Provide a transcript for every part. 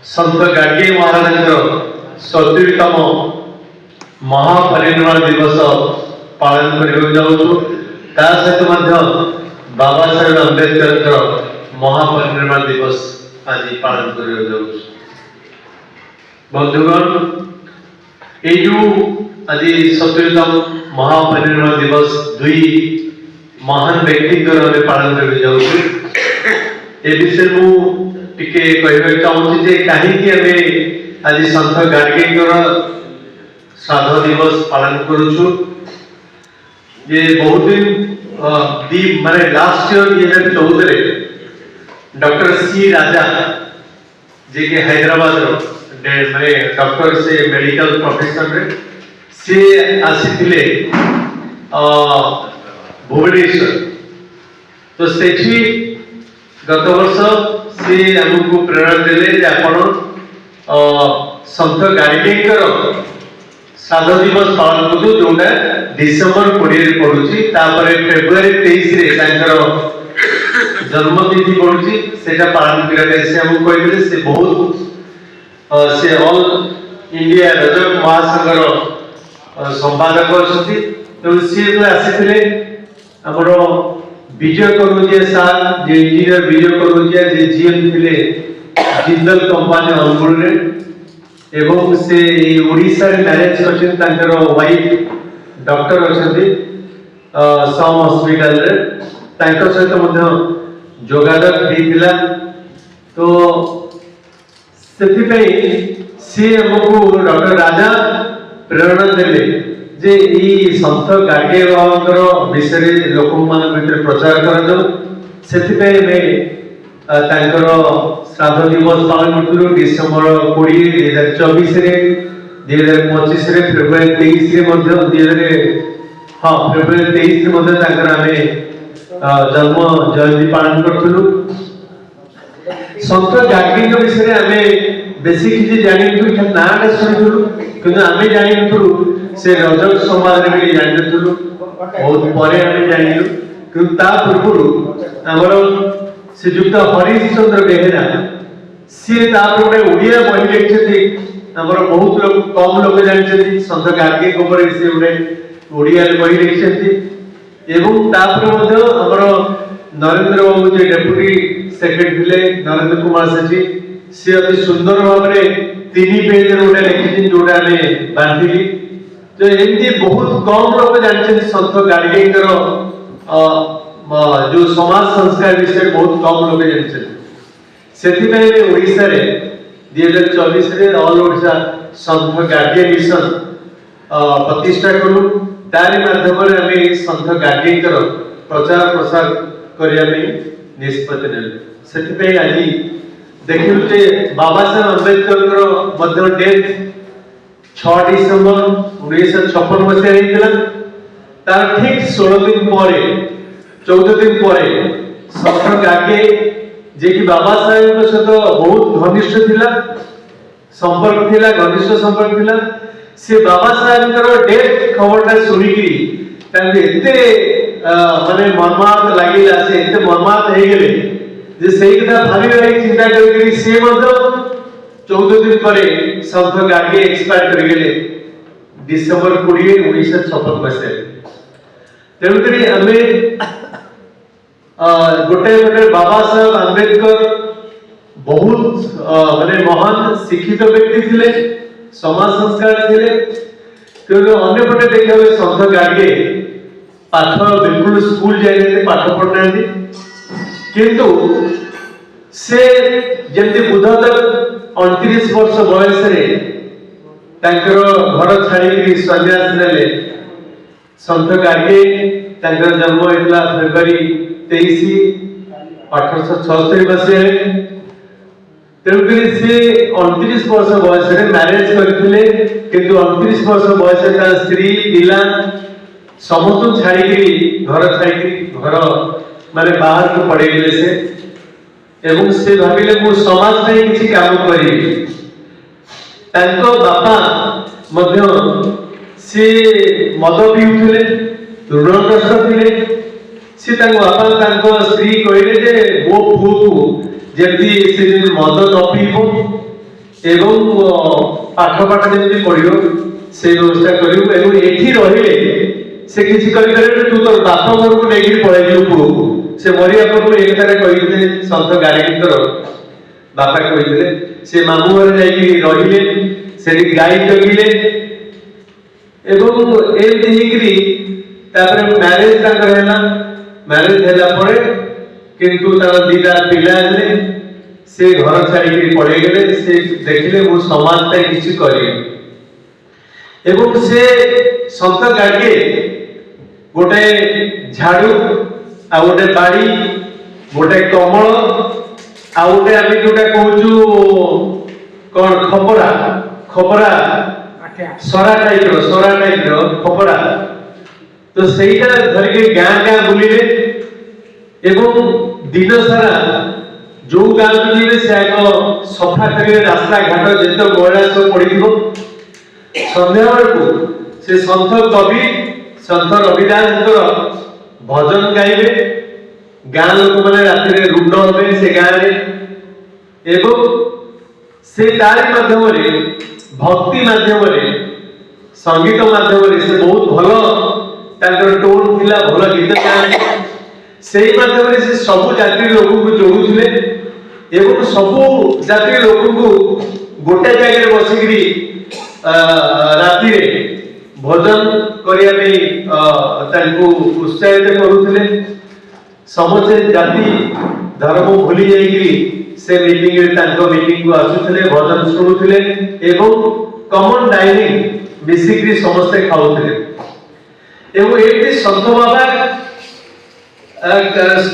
संत गाडगे महाराज 70तम महापरिनिर्वाण दिवस पालन करता सहित बाबा साहेब अम्बेडकर महापरिनिर्वाण दिवस आज पालन कर बंधुगण ये आज 70तम महापरिनिर्वाण दिवस दुई महान व्यक्ति पालन कर विषय मुझे कहना चाहूँगी कहीं आज संत गाडगे श्राद्ध दिवस पालन करुचु जे बहुत दिन माने लास्ट ईयर 2014 डॉक्टर सी राजा जे के हैदराबाद माने डॉक्टर से मेडिकल प्रोफेशन रे से आसीथिले भुवनेश्वर तो सेठी गत वर्ष से हमको प्रेरणा देले आपण संत गाडगे श्राद्ध दिवस पालन करूँ जोटा डिसेम्बर 20 पड़ुची फेब्रुआरी 23 रे जन्मतिथि पड़ुची सेटा पालन करते से हमको कहले से बहुत से ऑल इंडिया रजक महासंघर संपादक अच्छी तो सी आसीथिले हमर विजय करुजिया सार जे इंजीनियर विजय करुजिया जे जीएम थिले जिंदल कंपनी अनुगुल रे एवं से ओडिसा रे मैनेज करछन तांकर वाइफ डॉक्टर अछंती सम हॉस्पिटल रे तांकर सहित मध्य जोगाजोग हेतिला तो सेति पई से हमको डॉक्टर राजा प्रेरणा देले जे ई संत गाडगे बाबाकर विषय लोक मान भीतर प्रचार कर सेति पई मे तांकर श्राद्ध दिवस पालन करू डिसेम्बर 20 2024 रे 2025 रे फेब्रुआरी 23 रे मध्य 2000 हां फेब्रुआरी 23 रे मध्य तांकर आमे जन्म जयंती पालन करथुलु संत गाडगे विषय आमे बेसी किछि जानिथु नाटा सुनिथुलु किंतु आमे जानिथुलु से रजक समाज रे भी जानिथुलु बहुत परे आमे जानिलु किंतु ता पूर्व हमर श्रीजुक्त हरिश्चंद्र बेहेरा सी गोटे ओडिया बही लिखि आमर बहुत लोग कम लोग जानते संत गाडगे से गोटे ओडिया बही लिखि आमर नरेंद्र बाबू जो डेप्यूटी सेक्रेटरी थे नरेंद्र कुमार सेठी सी अति सुंदर भाव में 3 पेज गोटे लिखि जोटा बांधिली तो एमती बहुत कम लोग जानते संत गाडगे जो समाज संस्कार विषय बहुत कम लोग जानते से ओडिशा रे 2024 रे ऑल ओडिशा संत गाडगे मिशन प्रतिष्ठा करू तारी माध्यम रे हमें संत गाडगे प्रचार प्रसार करिया में निष्पत्ति नेल सेति आज देखिलु जे बाबा साहेब अम्बेडकर मध्य डेथ 6 डिसेम्बर 1956 मसीहा हेतिला तार ठीक 16 दिन परे 14 दिन पर संत गाडगे जे कि बाबा साहेब सहित बहुत घनिष्ठ थिला संपर्क थिला घनिष्ठ संपर्क थिला से बाबा साहेब डेथ खबरटा सुनिकी तांके एते माने मर्माहत लागिला से एते मर्माहत हे गेले जे सेही कथा भारी भारी चिंता करी से मध्य 14 दिन पर संत गाडगे एक्सपायर कर गेले डिसेम्बर 20 1956 मसीहा तेणु करी हमें गोटे गोटे बाबा साहेब अम्बेडकर बहुत माने महान शिक्षित व्यक्ति थिले समाज संस्कार थिले क्योंकि अन्य पटे देखा संत गाडगे पाठ बिल्कुल स्कूल जाइए पाठ पढ़ना किंतु से जमती बुद्धदेव 29 वर्ष बयस रे तांकर घर छाड़ी सन्यास नेले संत गाडगे तांकर जन्म होइतला फेब्रुआरी 23 1876 मसीहा तेणुक से 29 वर्ष बयस मैरेज करथिले किंतु 29 वर्ष बयस स्त्री पिला समस्त छाड़ी घर छाड़ी घर माने बाहर को पड़े गले से एवं से भाबिले मु समाज में किसी काम करी तांको बापा मध्य से मद पिउथिले ऋणग्रस्त थिले से बापा स्त्री कहले जे मो पुओ को जल्दी से मद न पीब एवं पाठ पाठ जमी पढ़ो से व्यवस्था करूँ एवं एठी रहिले से किसी करें तू तोर बाप घर को लेकिन पलैलु पुओ को से मरिया पूर्व एक थारे कही सन्थ गार्गीकर बापा कही से मामू घर जा रहिले से गाई जगिले एवं एमती मैरेज मैरेज है किंतु तार दीटा पिला से घर छाड़ी पड़े गले से देखिले मु समाज किसी करी एवं से सन्थ गार्गे गोटे झाड़ू आ गोटे बाड़ी गोटे कमल आ गोटे आम जोटा कहूँ कौन खपरा खपरा सरा टाइप खपरा तो सहीटा धरिके गाँ गाँ बुलिले एवं दिन सारा जो गाँ को जीवे से आग सफा करेंगे रास्ता घाट जिते मैला सब पड़ी संध्या बेलू से सन्थ कवि सन्थ रविदास भजन गाइबे गाँ लोक मैंने राति रुंड हे से गाँव एवं से तारी माध्यम भक्ति माध्यम संगीत माध्यम से बहुत भल टोन थिला भल गीत गाने से माध्यम से सबु जाति लोक को जोड़ुले एवं सबु जाति लोक को गोटे जगह बसिकी राति भजन करने उत्साहित करुले समस्ते जाति धर्म भूली जाइए से मीटिंग को आसुले भजन शुणुले एवं कमन डाइनिंग मिसिक समस्ते खाऊले एवं ये सन्थ बाबा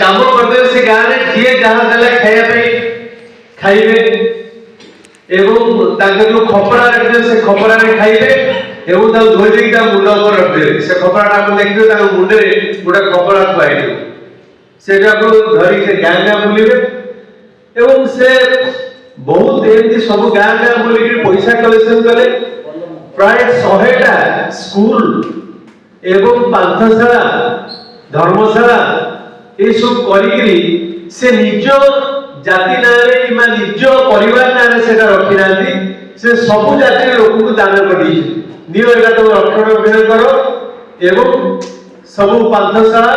काम करते से गाँव में जी जहाँ देला खाइबे खाइबे एवं जो खपरा रखते से खपरा खाइबे एवं धोई देकी मुंड पर रखिदेवे से खपराटा आप देखिए मुंडे गोटे खपरा खुआई से धरिक से गाँ गाँ बुलिबे एवं से बहुत एमती सब गाँ गाँ बुलिक पैसा कलेक्शन कले प्राय 100टा स्कूल एवं पांथशाला धर्मशाला ये सब करी से निज जाति ना कि निज परिवार ना रखी ना से सबु जाति लोक को दान कर रक्षण कर एवं सब पांथशाला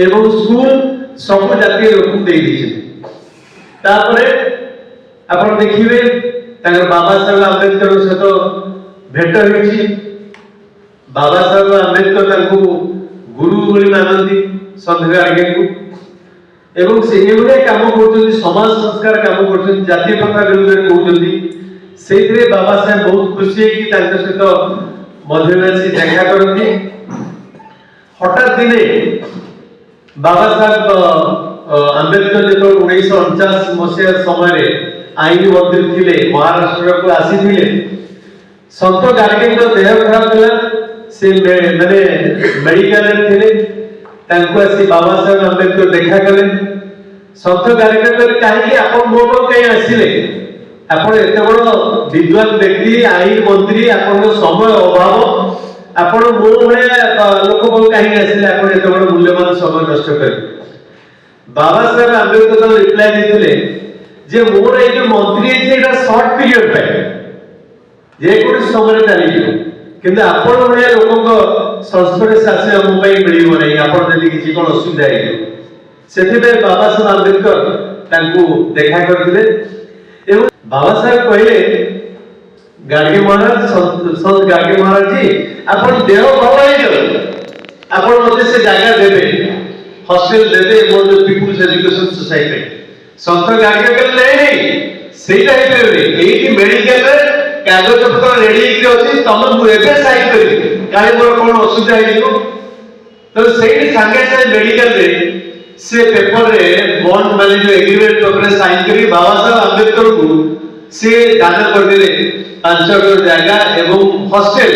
एवं स्कूल सबु जाति लोक दे आप देखिए बाबा साहेब आंबेडकर सहित भेट होती बाबा साहेब आंबेडकर गुरु बोली मानती सन्थ गार्गे को एवं से काम कर समाज संस्कार काम कर जाति प्रथा विरुद्ध कहते से बाबा साहेब बहुत खुशी सहित मधुरासी देखा करती हठात दिने बाबा साहेब आंबेडकर जो 1949 मसीहा समय आईन मंत्री थे महाराष्ट्र को आसी सन्थ गार्गे देह खराब था से मैंने मेडिकल थे आसी बाबा साहेब आंबेडकर देखा कले सन्थ गार्गे कहीं आप मो कहीं आसिले आप एत बड़ विद्वान व्यक्ति आईन मंत्री आप समय अभाव आपण मो भाया लोक कहीं आसिले आप एत बड़ मूल्यवान समय नष्ट कर बाबा साहेब आंबेडकर रिप्लाई देते जे मोर ये जो मंत्री है सर्ट पीरियड पे जेकोसी समय चली किंतु आपण भाया लोक संस्पर्श आसे मिल नहीं आप किसी कौन असुविधा है बाबा साहेब आंबेडकर देखा करते बाबा साहेब कहले गार्गे महाराज सन्थ गार्गे महाराज जी आप देह भल हो मत से जगह देवे हॉस्टल देवे मोर जो पीपुल्स एजुकेशन सोसाइटी सन्थ गार्गे कहले नहीं सेटा हे मेडिकल कागज पत्र रेडी अच्छी तुम मुझे साइन कर काले मोर कौन असुविधा है तो सही सांगे सागे मेडिकल से पेपर रे बॉन्ड माने जो एग्रीमेंट पेपर साइन करी बाबा साहेब आंबेडकर को से दान कर दिले 5 जगह एवं हॉस्टल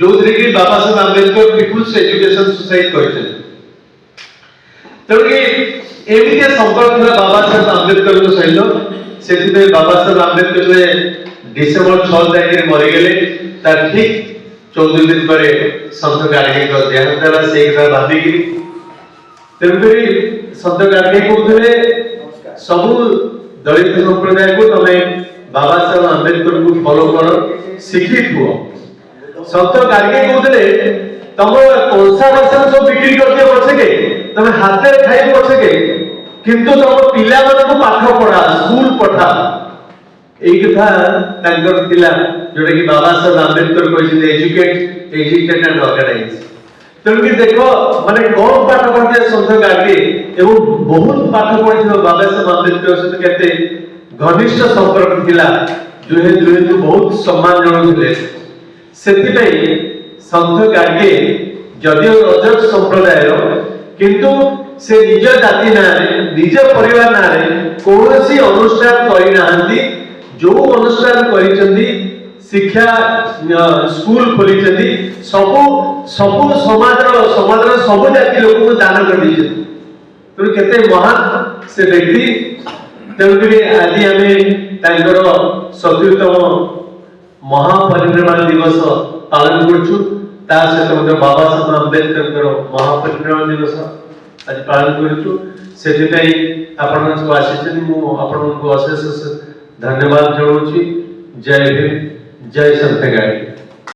जो कि Baba Saheb Ambedkar people's education society कहते तो एमती संपर्क था बाबा साहेब आंबेडकर सहित से बाबा साहेब आंबेडकर डिसेम्बर 6 तारीख मरीगले तार ठीक 14 दिन पर सन्थ गार्गे देहांत से भाविकी तेणुकरी सन्थ गार्गे कहते सब दलित संप्रदाय को तमें बाबा साहेब आंबेडकर को फॉलो करो शिक्षित हुआ सत गार्गे कहते तुम कंसा बासन सब बिक्री करते पछे के तुम हाथ में खाई पछे के किंतु तुम पिला को पाठ पढ़ा स्कूल पढ़ा एक कथा तांकर थिला जोटा कि बाबा साहेब आंबेडकर कहते एजुकेट एजुकेट एंड ऑर्गेनाइज तेणुक देखो माने कौन पाठ पढ़ते सत गार्गे एवं बहुत पाठ पढ़ी बाबा साहेब आंबेडकर सहित केते घनिष्ठ संपर्क थिला दुहे दुहे को बहुत सम्मान जणाउथिले सेतिपई संत गार्गे जदिओ रजक संप्रदाय किंतु से निज जाति ना निज परिवार ना कौन अनुष्ठान करी जो अनुष्ठान करिसेंती शिक्षा स्कूल खोली सबु सबु समाज सब जाति लोक को दान कर दी तेणु केते महान से व्यक्ति तेणुक आज आम तर 70तम महापरिनिर्वाण दिवस पालन करुचु सहित बाबा साहेब आंबेडकर महापरिनिर्वाण दिवस आज पालन करुचु से आपण सब आसी अशेष धन्यवाद जनाऊँ जय हिंद जय संत गाड़ी।